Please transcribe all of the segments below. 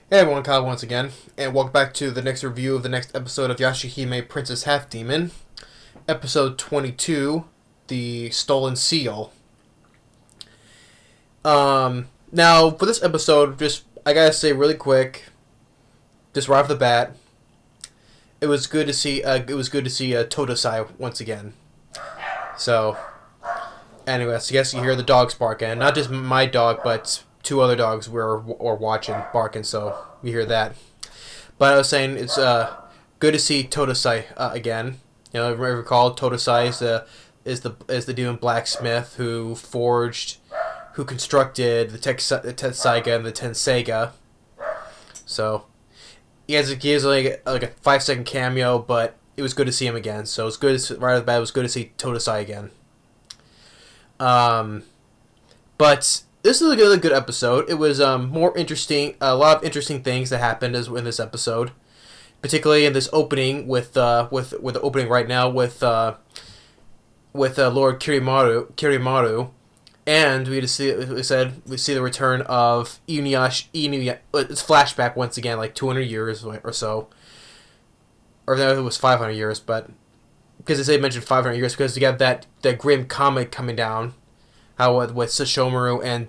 Hey everyone, Kyle once again, and welcome back to the next review of the next episode of Yashahime Princess Half Demon, episode 22, The Stolen Seal. Now for this episode, I gotta say really quick, just right off the bat, it was good to see Todosai once again. So, anyways, I guess you hear the dogs barking, not just my dog, but two other dogs were watching barking, so we hear that. But I was saying it's good to see Todosai again. You know, recall Todosai is the demon blacksmith who constructed the Tetsaiga and the Tenseiga. So he gives like a 5-second cameo, but it was good to see him again. So it's good right off the bat. It was good to see Todosai again. But this is a really good episode. It was more interesting. A lot of interesting things that happened in this episode, particularly in this opening with the opening right now with Lord Kirimaru, and we see the return of Inuyasha. It's flashback once again, like 200 years or so, or no, it was 500 years, but because they mentioned 500 years because you got that grim comet coming down. How with Sesshomaru and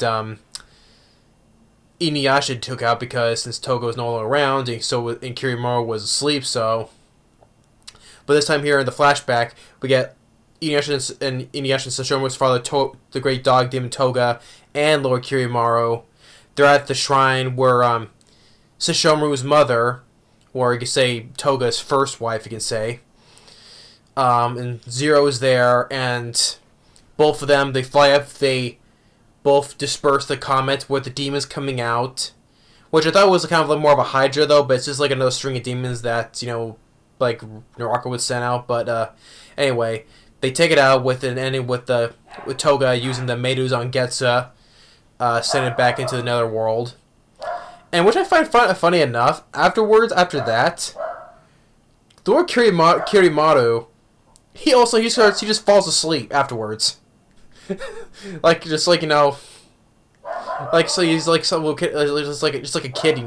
Inuyasha took out because since Toga was no longer around, and Kirimaru was asleep. So, but this time here in the flashback, we get Inuyasha and Sesshomaru's father, the great dog demon Toga, and Lord Kirimaru. They're at the shrine where Sesshomaru's mother, or you could say Toga's first wife, you can say, and Zero is there, and both of them, they fly up, they both disperse the comet with the demons coming out, which I thought was kind of like more of a Hydra, though, but it's just like another string of demons that, like Naraka would send out, but anyway, they take it out with an ending with Toga using the Meidus on Getza, send it back into the netherworld, and which I find funny enough, after that, Lord Kirimaru, he just falls asleep afterwards. like so he's like some little kid, just like a kid,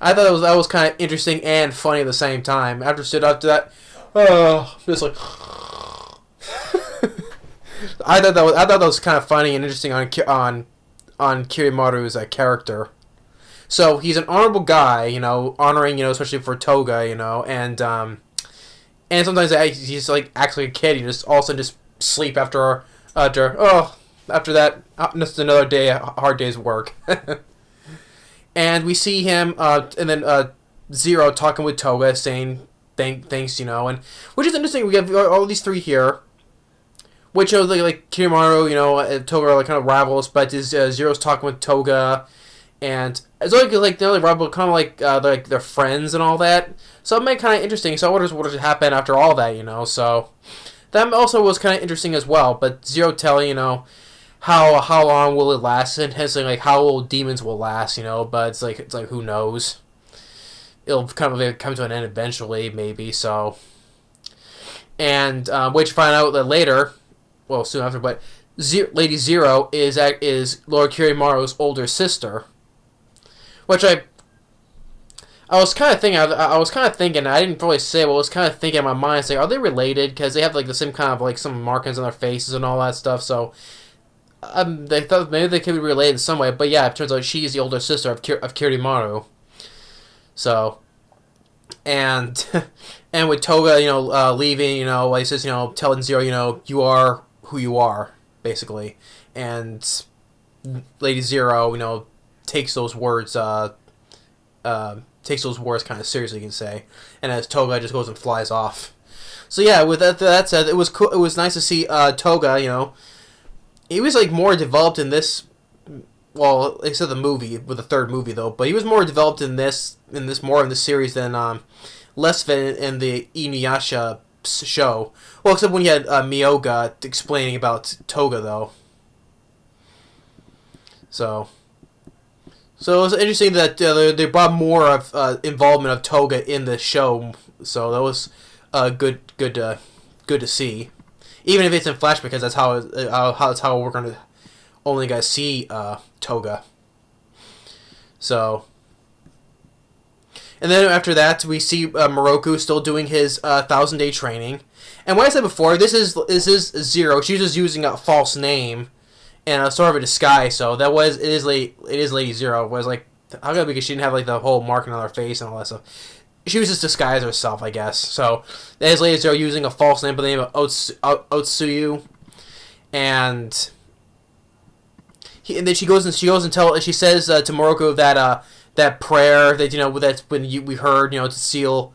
I thought that was kind of interesting and funny at the same time. After that, just like I thought that was kind of funny and interesting on Kirimaru's character. So he's an honorable guy, honoring, especially for Toga, and sometimes he's like actually a kid. You just all of a sudden just sleep after that, just another day, a hard day's work. And we see him, and then Zero talking with Toga, saying thanks, and which is interesting. We have all these three here, which like Kirimaru, and Toga are like kind of rivals, but Zero's talking with Toga, and it's like they're like rival, kind of like they're friends and all that. So it made kind of interesting. So I wonder what would happen after all that, So that also was kind of interesting as well. But Zero telling, how long will it last, and his like how old demons will last, But it's like who knows? It'll come to an end eventually, maybe. So, and which find out that later, well, soon after. But Lady Zero is Lord Kirimaru's older sister, which I was kind of thinking. I didn't really say, but I was kind of thinking in my mind, say, are they related? Because they have like the same kind of like some markings on their faces and all that stuff. So, they thought maybe they could be related in some way. But yeah, it turns out she's the older sister of Kirimaru. So, and and with Toga, leaving, he says, telling Zero, you are who you are, basically, and Lady Zero, takes those words kind of seriously, you can say, and as Toga just goes and flies off. So yeah, with that said, it was cool. It was nice to see Toga. He was like more developed in this. Well, except the movie with the third movie though, but he was more developed in this series than less than in the Inuyasha show. Well, except when you had Miyoga explaining about Toga though. So it was interesting that they brought more of involvement of Toga in the show. So that was good to see. Even if it's in flashback, because that's how we're going to only guys see Toga. So And then after that, we see Moroku still doing his 1,000-day training. And what I said before, this is Zero. She's just using a false name and a sort of a disguise. So it is Lady Zero. It was like, how come, because she didn't have like the whole marking on her face and all that stuff. She was just disguising herself, I guess. So that is Lady Zero using a false name by the name of Otsuyu, and then she goes and she says to Moroku that that prayer that that's when we heard to seal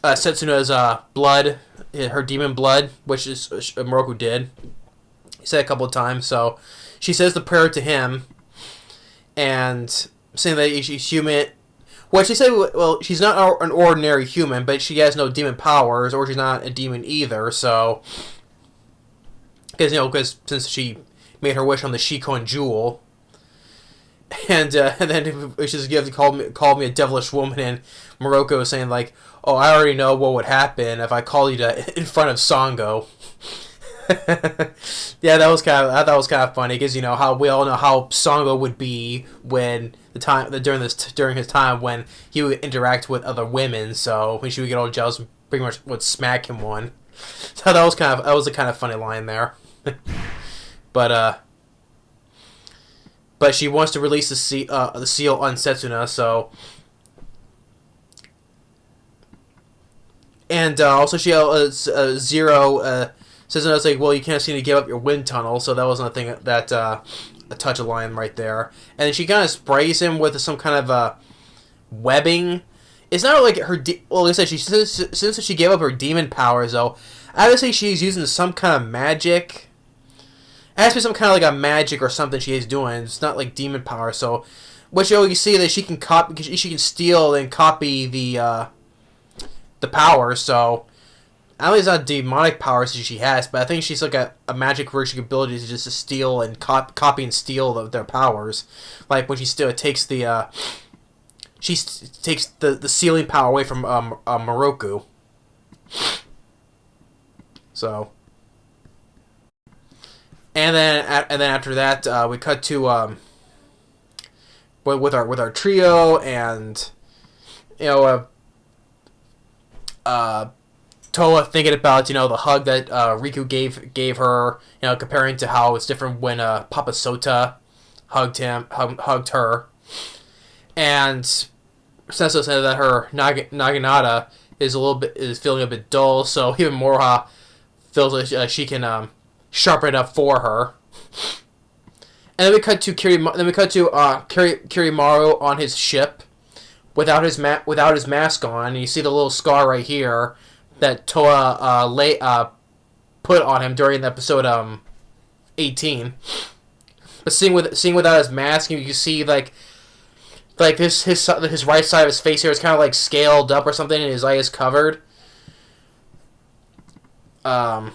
Setsuna's blood, her demon blood, which is Moroku did. He said it a couple of times. So she says the prayer to him, and saying that she's human. Well, she said, well, she's not an ordinary human, but she has no demon powers, or she's not a demon either. So, because since she made her wish on the Shikon jewel, and then she called me a devilish woman, and Moroku was saying like, oh, I already know what would happen if I called you in front of Sango. Yeah, I thought that was kind of funny, because how we all know how Sango would be when during his time when he would interact with other women. So when she would get all jealous and pretty much would smack him one. So that was a kind of funny line there. But she wants to release the seal on Setsuna. So, and also she Zero says it's like, well, you can't seem to give up your wind tunnel. So that was another thing that a touch of line right there. And then she kind of sprays him with some kind of webbing. It's not like her. Well, like I said, since she gave up her demon powers, though, I would say she's using some kind of magic. It has to be some kind of like a magic or something she is doing. It's not like demon power. So, which you see that she can steal and copy the power. So, I don't think it's not demonic powers that she has, but I think she's like a magic version ability to just steal and copy and steal their powers. Like when she still takes the sealing power away from Moroku. So, and then after that, we cut to with our trio, and Toa thinking about the hug that Riku gave her, comparing to how it's different when Papa Sota hugged her, and Senso said that her Naginata is feeling a bit dull, so even Moroha feels like she can sharpen it up for her. And then we cut to Kirimaru on his ship without his mask on, and you see the little scar right here that Toa put on him during the episode 18. But seeing without his mask, you can see like his right side of his face here is kind of like scaled up or something, and his eye is covered. Something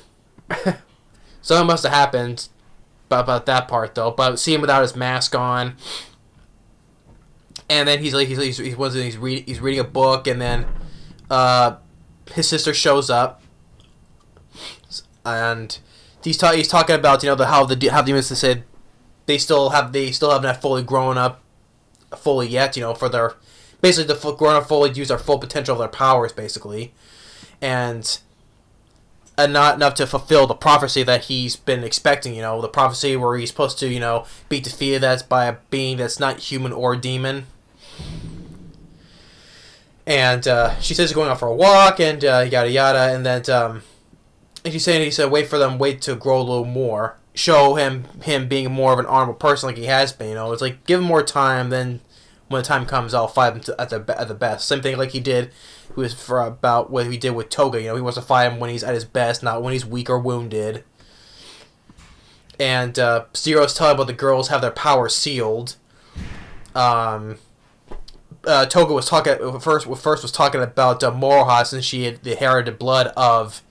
must have happened about that part though. But seeing without his mask on, and then he's reading a book, and then his sister shows up, and he's talking about how demons said they still haven't fully grown up fully yet, for their basically the grown up fully use their full potential of their powers basically, and not enough to fulfill the prophecy that he's been expecting. The prophecy where he's supposed to be defeated by a being that's not human or demon. And she says he's going out for a walk, and yada yada, and then and he said wait to grow a little more, show him being more of an honorable person like he has been. It's like give him more time, then when the time comes, I'll fight him at the best. Same thing like he did about what he did with Toga. He wants to fight him when he's at his best, not when he's weak or wounded. And Zero's telling about the girls have their power sealed. Toga was talking about Moroha, since she had inherited the blood of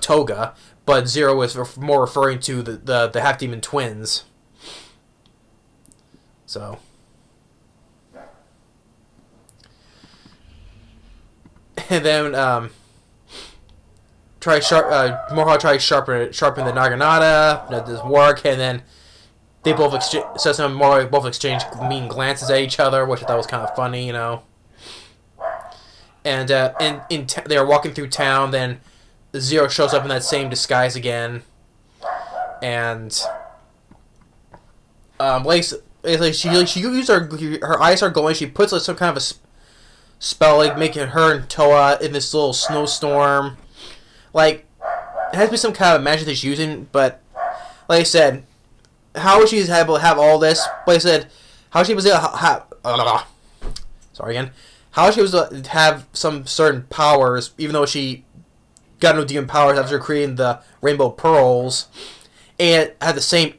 Toga, but Zero was more referring to the half demon twins. So, and then Moroha tries to sharpen the Naginata. That doesn't work, and then they both Setsuna and Moro both exchange mean glances at each other, which I thought was kind of funny, you know. And they are walking through town. Then Zero shows up in that same disguise again, and she uses her eyes are going. She puts like some kind of a spell, like making her and Toa in this little snowstorm. Like it has to be some kind of magic that she's using, but like I said, how she's able to have all this? Like I said, how she was able to have sorry again. How she was to have some certain powers, even though she got no demon powers after creating the Rainbow Pearls, and had the same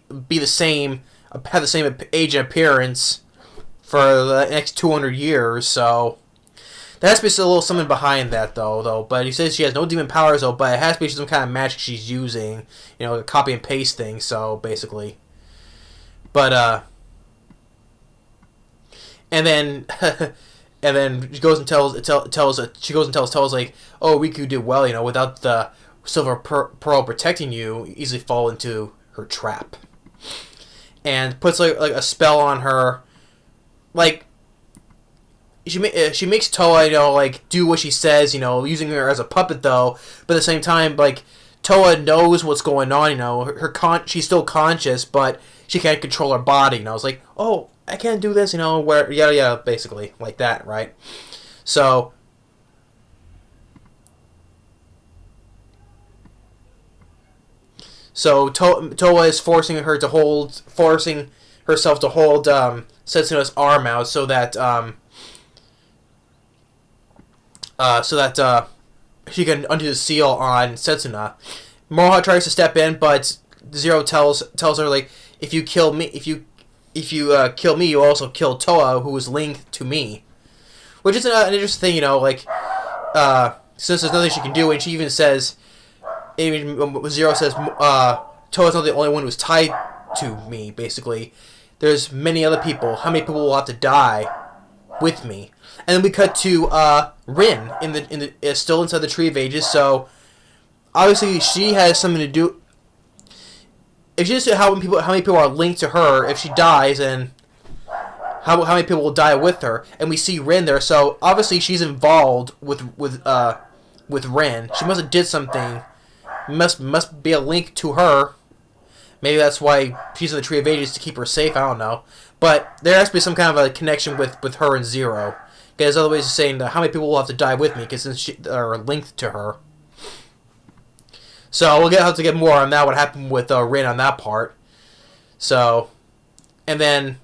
age and appearance for the next 200 years. So there has to be a little something behind that, though. But he says she has no demon powers, though. But it has to be some kind of magic she's using, you know, a copy and paste thing. So basically, but and then. And then she goes and tells Toa's like, oh, Riku did well, you know, without the silver pearl protecting you, you easily fall into her trap. And puts like a spell on her, like she makes Toa, you know, like do what she says, you know, using her as a puppet though, but at the same time, like Toa knows what's going on, you know, she's still conscious, but she can't control her body, you know. It's like, oh, I can't do this, you know, where yada yada, basically like that, right? So Toa is forcing herself to hold Setsuna's arm out so that she can undo the seal on Setsuna. Moha tries to step in, but Zero tells her like, if you kill me, you also kill Toa, who is linked to me. Which is an interesting thing, you know, like, since there's nothing she can do, and she even says, Zero says, Toa's not the only one who's tied to me, basically. There's many other people. How many people will have to die with me? And then we cut to, Rin, still inside the Tree of Ages, so, obviously she has something to do. If she just how many people are linked to her, if she dies, and how many people will die with her, and we see Rin there, so obviously she's involved with Rin. She must have did something. Must be a link to her. Maybe that's why she's in the Tree of Ages, to keep her safe. I don't know, but there has to be some kind of a connection with her and Zero. Because other ways of saying that how many people will have to die with me, because since she are linked to her. So we'll have to get more on that, what happened with Rin on that part. So, and then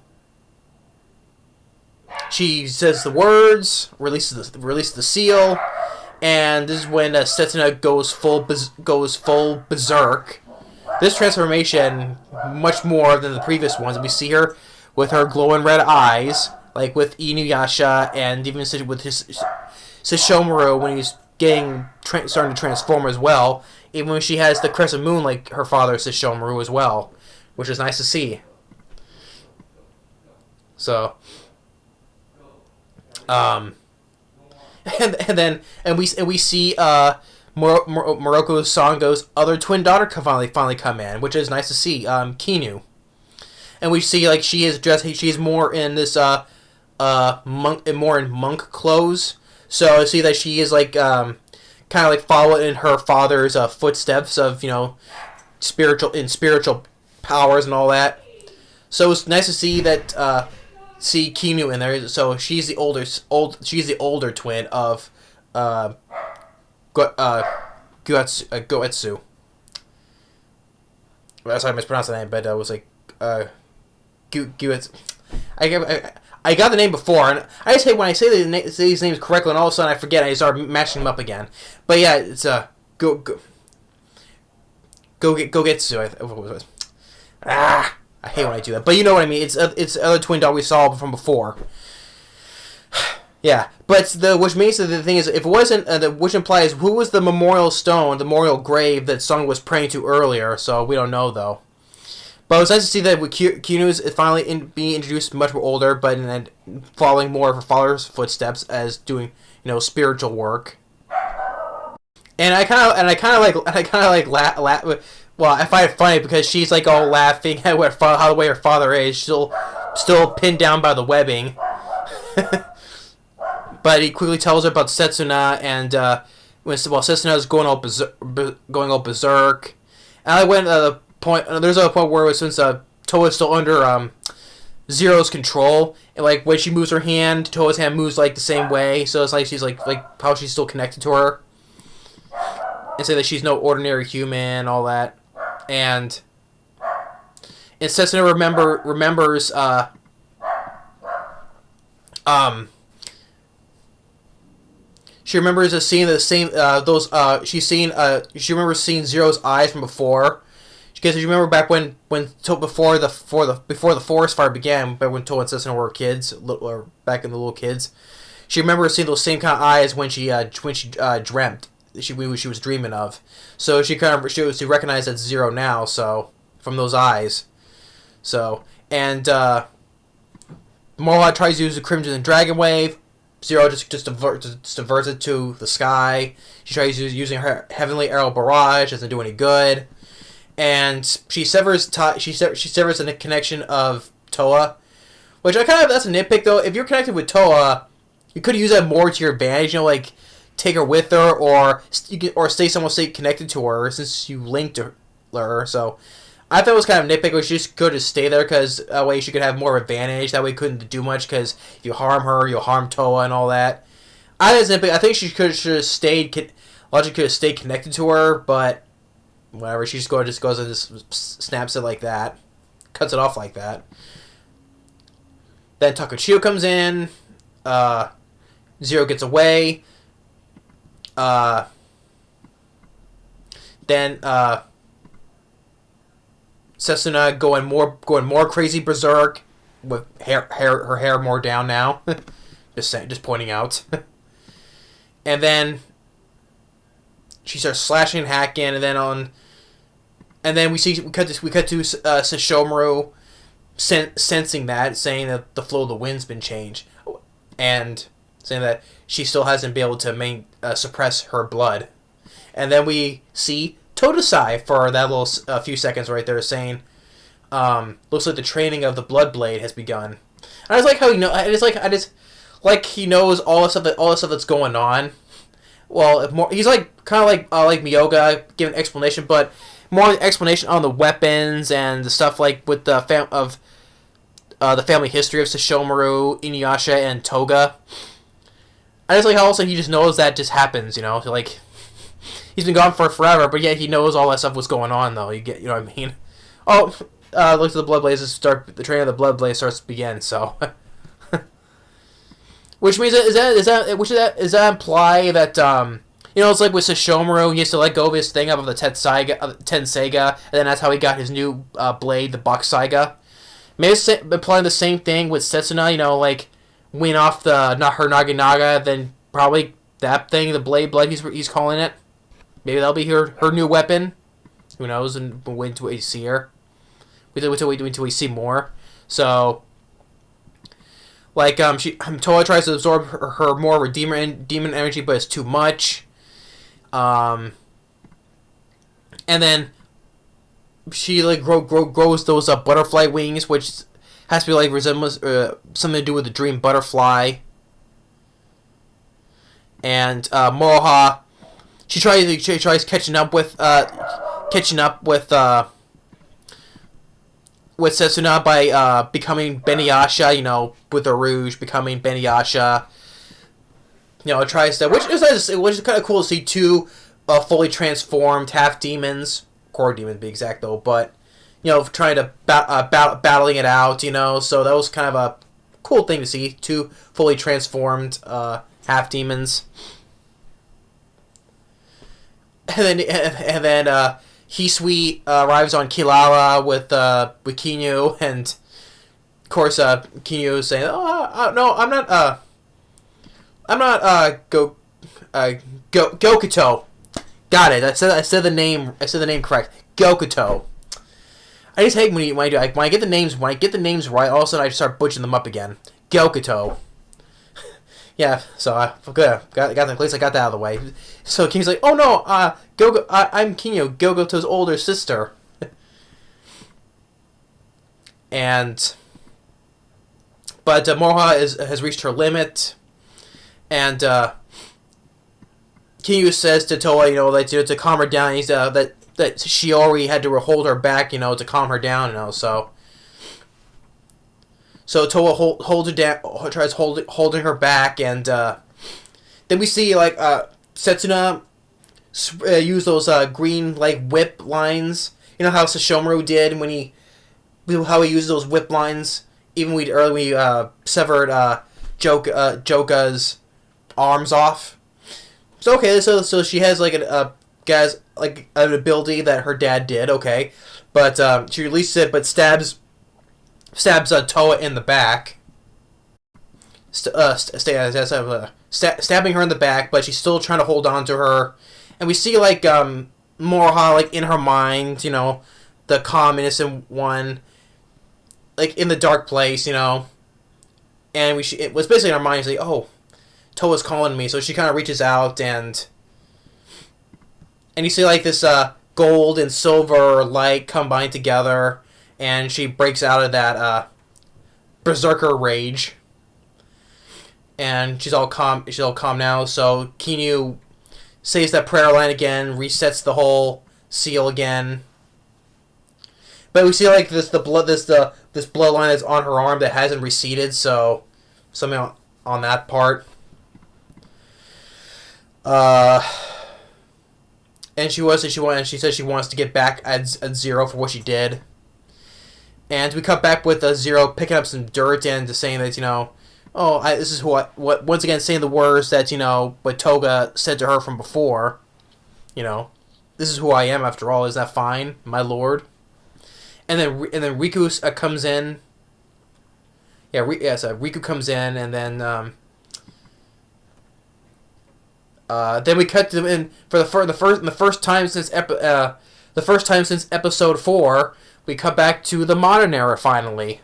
she says the words, releases the seal, and this is when Setsuna goes full berserk. This transformation, much more than the previous ones. We see her with her glowing red eyes, like with Inuyasha, and even with his Sesshomaru when he's starting to transform as well. Even when she has the crescent moon like her father Sesshomaru as well, which is nice to see. So, and we see Moroku Sango's other twin daughter finally come in, which is nice to see. Kinu, and we see like she's more in this more in monk clothes. So I see that she is like kind of like following in her father's footsteps of, you know, spiritual powers and all that. So it's nice to see that see Kinu in there. So she's the older twin of Goetsu. Well, sorry, I mispronounced the name, but I was like Goetsu. I got the name before, and I just hate when I say these names correctly, and all of a sudden I forget, and I start mashing them up again. But yeah, it's Gogetsu. I hate when I do that, but you know what I mean. It's the other twin dog we saw from before. Yeah, but which means that the thing is, if it wasn't, which implies who was the memorial stone, the memorial grave that Sung was praying to earlier. So we don't know though. But it was nice to see that with Kinu is finally being introduced much more older, but then following more of her father's footsteps as doing, you know, spiritual work. And I kind of like well, I find it funny because she's like all laughing at how the way her father is, still pinned down by the webbing. But he quickly tells her about Setsuna, and Setsuna is going all berserk. And I went the point. There's a point where since Toa's still under Zero's control, and like when she moves her hand, Toa's hand moves like the same way. So it's like she's like how she's still connected to her, and say that she's no ordinary human, all that, and Setsuna remembers she remembers seeing the same she remembers seeing Zero's eyes from before. Because you remember back before the forest fire began, back when Toa and Setsuna were kids, or back in the little kids, she remembers seeing those same kind of eyes when she dreamt. She was dreaming of. So she recognized that Zero now. So from those eyes. So and Moroha tries to use the Crimson Dragon Wave. Zero just diverts it to the sky. She tries using her Heavenly Arrow Barrage. Doesn't do any good. And she severs the connection of Toa, which that's a nitpick though. If you're connected with Toa, you could use that more to your advantage. Like take her with her, or stay connected to her since you linked to her. So I thought it was kind of nitpick. We should just go to stay there because that way she could have more advantage. That way couldn't do much because if you harm her, you'll harm Toa and all that. I think she should have stayed. Logic could have stayed connected to her, but whatever. She just goes and just snaps it like that, cuts it off like that. Then Takuchiyo comes in. Zero gets away. Then Setsuna going more crazy berserk with her hair more down now. just pointing out. And then she starts slashing and hacking, and then we cut to Sesshomaru sensing that, saying that the flow of the wind's been changed, and saying that she still hasn't been able to suppress her blood. And then we see Todesai for that little few seconds right there, saying, "Looks like the training of the Blood Blade has begun." And I just like how I just like he knows all the stuff that's going on. Well, he's like kind of like Miyoga giving explanation, but more explanation on the weapons and the stuff like with the family history of Sesshomaru, Inuyasha, and Toga. I just like how also he just knows that just happens, you know, so like he's been gone for forever, but yet he knows all that stuff was going on though. You know what I mean? Oh, looks like the Blood Blazes the training of the Blood Blaze starts to begin. So, which means does that imply that it's like with Sesshomaru, he has to let go of his thing of the Tenseiga, and then that's how he got his new blade, the Bokusaiga. Maybe it's implying the same thing with Setsuna, like win off her Naginaga, then probably that thing, the blade he's calling it. Maybe that'll be her new weapon. Who knows? And wait until we see her. Until we see more. So, like, Toa tries to absorb her more demon energy, but it's too much. And then she like grows those butterfly wings, which has to be like resemblance, something to do with the dream butterfly. And Moroha, she tries catching up with Setsuna by becoming Beniyasha, with the Rouge, becoming Beniyasha. Tries to, which is kind of cool to see two fully transformed half demons, core demons to be exact though, but trying to battling it out, so that was kind of a cool thing to see, two fully transformed half demons. And then Hisui arrives on Kilala with Kinyu, and of course Kinyu is saying, "Oh, no, I'm not Gokuto." Got it. I said the name correct. Gokuto. I just hate when I get the names right, all of a sudden I start butchering them up again. Gokuto. Yeah, so good. Got that. At least I got that out of the way. So King's like, oh no, Gogo, I'm Kinyo, Gogoto's older sister, and but Moha has reached her limit, and Kinyo says to Toa, that to calm her down. He's that she already had to hold her back, to calm her down, so. So Toa holds her down, tries holding her back, and then we see Setsuna use those green whip lines. You know how Sesshomaru did how he used those whip lines. Even we severed Joka's arms off. So okay, so she has an ability that her dad did. Okay, but she releases it, but stabs Toa in the back, stabbing her in the back, but she's still trying to hold on to her. And we see Moroha in her mind, the calm, innocent one, in the dark place, and it was basically in her mind, oh, Toa's calling me, so she kind of reaches out, and you see this gold and silver light combine together. And she breaks out of that berserker rage, and she's all calm. She's all calm now. So Kinyu says that prayer line again, resets the whole seal again. But we see this bloodline that's on her arm that hasn't receded. So something on that part. And she says she wants to get back at Zero for what she did. And we cut back with Zero picking up some dirt and just saying that, this is what once again saying the words that, what Toga said to her from before. This is who I am after all. Is that fine, my lord? And then Riku comes in. Yeah, Riku comes in, and then we cut to them in for the first time since episode 4. We cut back to the modern era finally.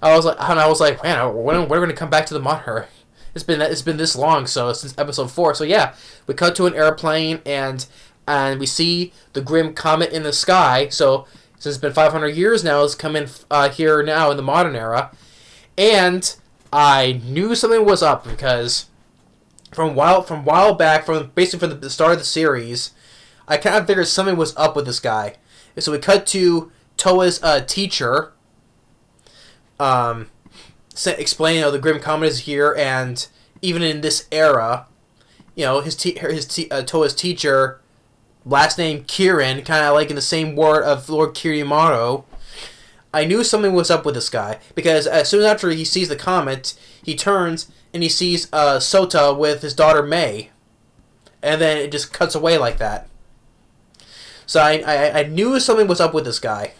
I was like, man, when are we going to come back to the modern era? It's been this long, so since episode 4. So yeah, we cut to an airplane and we see the Grim Comet in the sky. So since it's been 500 years now, it's coming here now in the modern era, and I knew something was up because from while back, basically from the start of the series, I kind of figured something was up with this guy. And so we cut to Toa's teacher, explaining the Grim Comet is here, and even in this era, Toa's teacher, last name Kirin, kind of in the same word of Lord Kirimaro. I knew something was up with this guy because as soon after he sees the comet, he turns and he sees Sota with his daughter May, and then it just cuts away like that. So I knew something was up with this guy.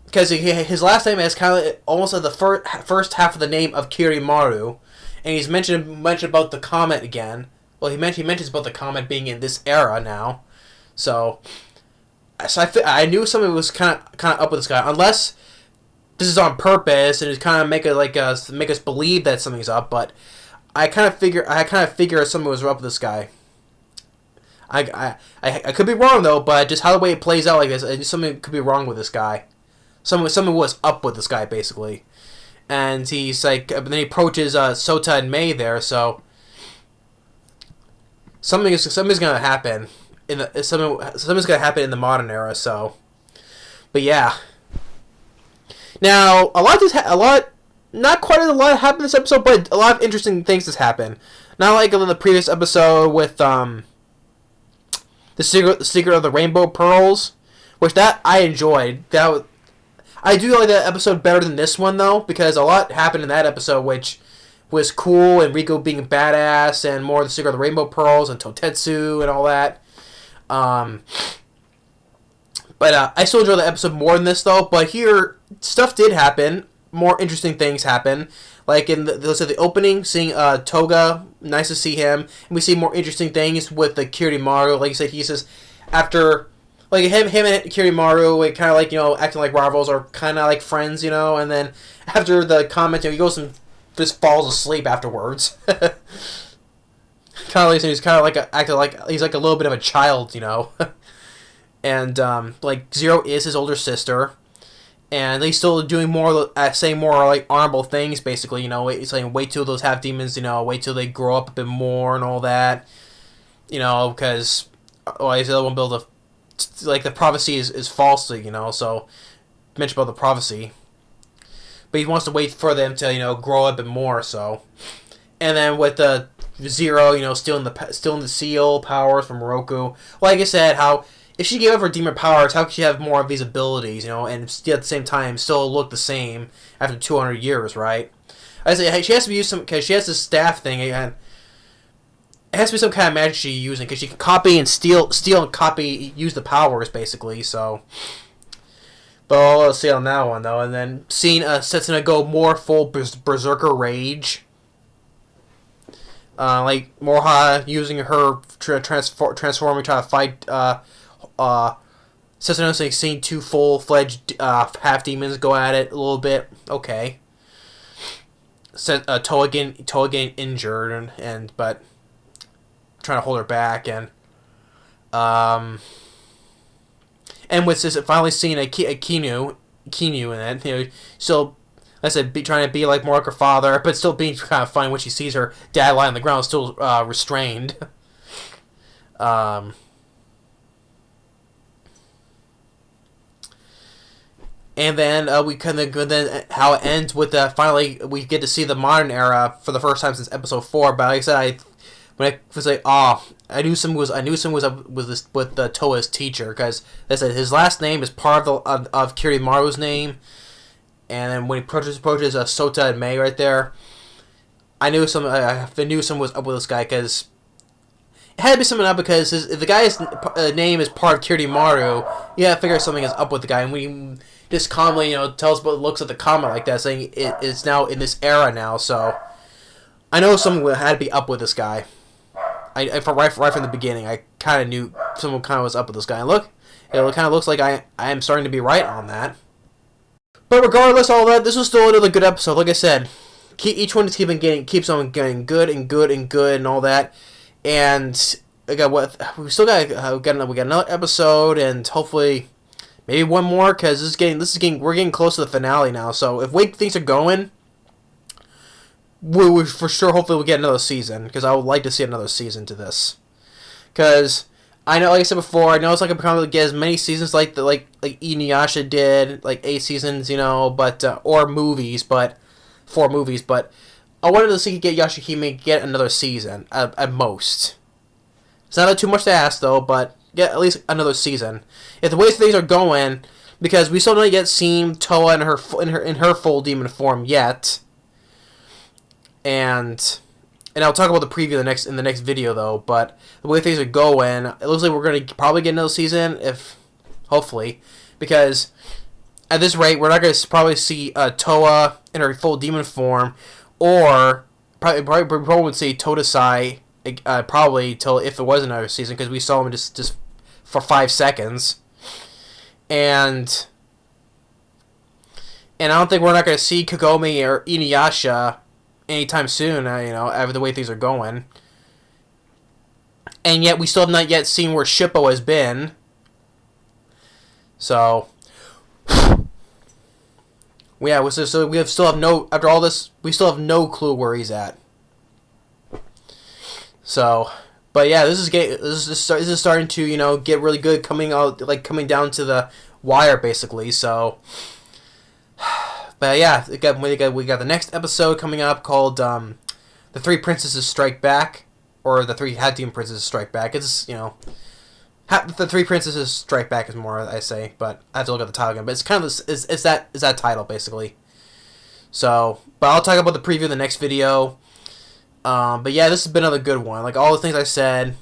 Because his last name is kind of almost like the first half of the name of Kirimaru, and he's mentioned about the comet again. Well, he mentions about the comet being in this era now, so I knew something was kind of up with this guy, unless this is on purpose and it's kind of make us believe that something's up. But I kind of figure something was up with this guy. I could be wrong though, but just how the way it plays out like this, something could be wrong with this guy. Something was up with this guy, basically. And he's then he approaches Sota and May there, so something's gonna happen something's gonna happen in the modern era. So, but yeah. Now not quite a lot happened in this episode, but a lot of interesting things has happened. Not like in the previous episode with the secret of the Rainbow Pearls, which that I enjoyed. I do like that episode better than this one, though, because a lot happened in that episode, which was cool, and Rico being badass, and more of the Secret of the Rainbow Pearls, and Totetsu, and all that. But I still enjoy the episode more than this, though. But here, stuff did happen. More interesting things happen. Like in the opening, seeing Toga, nice to see him. And we see more interesting things with the Kirimaru. Like you said, he says, after... Like, him and Kirimaru, kind of acting like rivals, or kind of like friends, and then after the comment, he goes and just falls asleep afterwards. Kind of, he's kind of like acting like he's like a little bit of a child, you know. And like Zero is his older sister, and they still doing more, saying more like honorable things, basically. You know, saying wait till those half demons, you know, wait till they grow up a bit more and all that. You know, because otherwise they won't be able to, like, the prophecy is falsely, you know. So mention about the prophecy, but he wants to wait for them to, you know, grow up a bit more. So, and then with the Zero, you know, stealing the seal powers from Roku. Like I said, how if she gave up her demon powers, how could she have more of these abilities, you know, and still at the same time still look the same after 200 years, right? I say, hey, she has to use some, because she has this staff thing, and it has to be some kind of magic she's using, because she can copy and steal and copy, use the powers, basically, so. But let's see on that one, though. And then seeing Setsuna go more full berserker rage. Like Morha using her transforming, trying to fight Setsuna, like seeing two full-fledged half demons go at it a little bit. Okay. Toa getting injured but trying to hold her back, and with this finally seeing a Kinu in it, you know, still, like I said, trying to be like more like her father, but still being kind of funny when she sees her dad lying on the ground, still restrained. And then then how it ends with finally we get to see the modern era for the first time since episode 4. But like I said, when I was like, I knew someone was up with Toa's teacher, because I said his last name is part of Kirimaru's name. And then when he approaches Sota and Mei right there, I knew someone was up with this guy, because it had to be something up, because if the guy's name is part of Kirimaru, you gotta figure something is up with the guy. And we just calmly, you know, tells what looks at the comment like that, saying it's now in this era now. So I know someone had to be up with this guy. Right from the beginning, I kind of knew someone kind of was up with this guy. And look, it kind of looks like I am starting to be right on that. But regardless of all that, this was still another good episode. Like I said, each one keeps on getting good and all that. And we got another episode, and hopefully maybe one more, because we're getting close to the finale now. So if way things are going, we for sure hopefully we'll get another season, because I would like to see another season to this. Because I know, like I said before, I know it's not gonna probably get as many seasons like Inuyasha did, like 8 seasons, you know, but or movies, but 4 movies. But I wanted to see Yashahime get another season at most. It's not too much to ask though, but get at least another season. If the way things are going, because we still not yet seen Toa in her full demon form yet. And I'll talk about the preview in the next video though. But the way things are going, it looks like we're gonna probably get another season, hopefully, because at this rate we're not gonna probably see Toa in her full demon form, or probably would see Todasai probably till if it was another season, because we saw him just for 5 seconds, and I don't think we're not gonna see Kagome or Inuyasha anytime soon, you know, after the way things are going. And yet we still have not yet seen where Shippo has been. So we still have no, after all this, we still have no clue where he's at. So, but yeah, this is starting to, you know, get really good, coming down to the wire basically. So but yeah, we got the next episode coming up called The Three Princesses Strike Back, or The Three Hat Demon Princesses Strike Back. It's, you know, The Three Princesses Strike Back is more, I say, but I have to look at the title again. But it's kind of is that title basically. So, but I'll talk about the preview in the next video. But yeah, this has been another good one. Like all the things I said,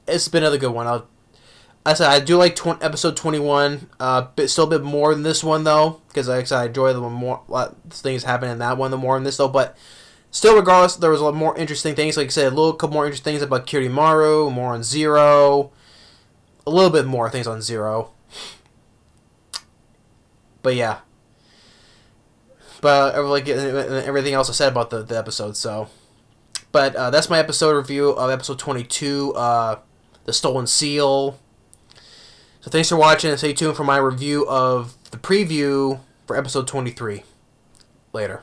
it's been another good one. I do like episode 21, but still a bit more than this one though, because like I said, I enjoy the more things happening in that one, the more in this though. But still, regardless, there was a lot more interesting things. Like I said, couple more interesting things about Kirimaru, more on Zero, a little bit more things on Zero. But yeah. But like everything else I said about the episode. So, but that's my episode review of episode 22, The Stolen Seal. So thanks for watching, and stay tuned for my review of the preview for episode 23. Later.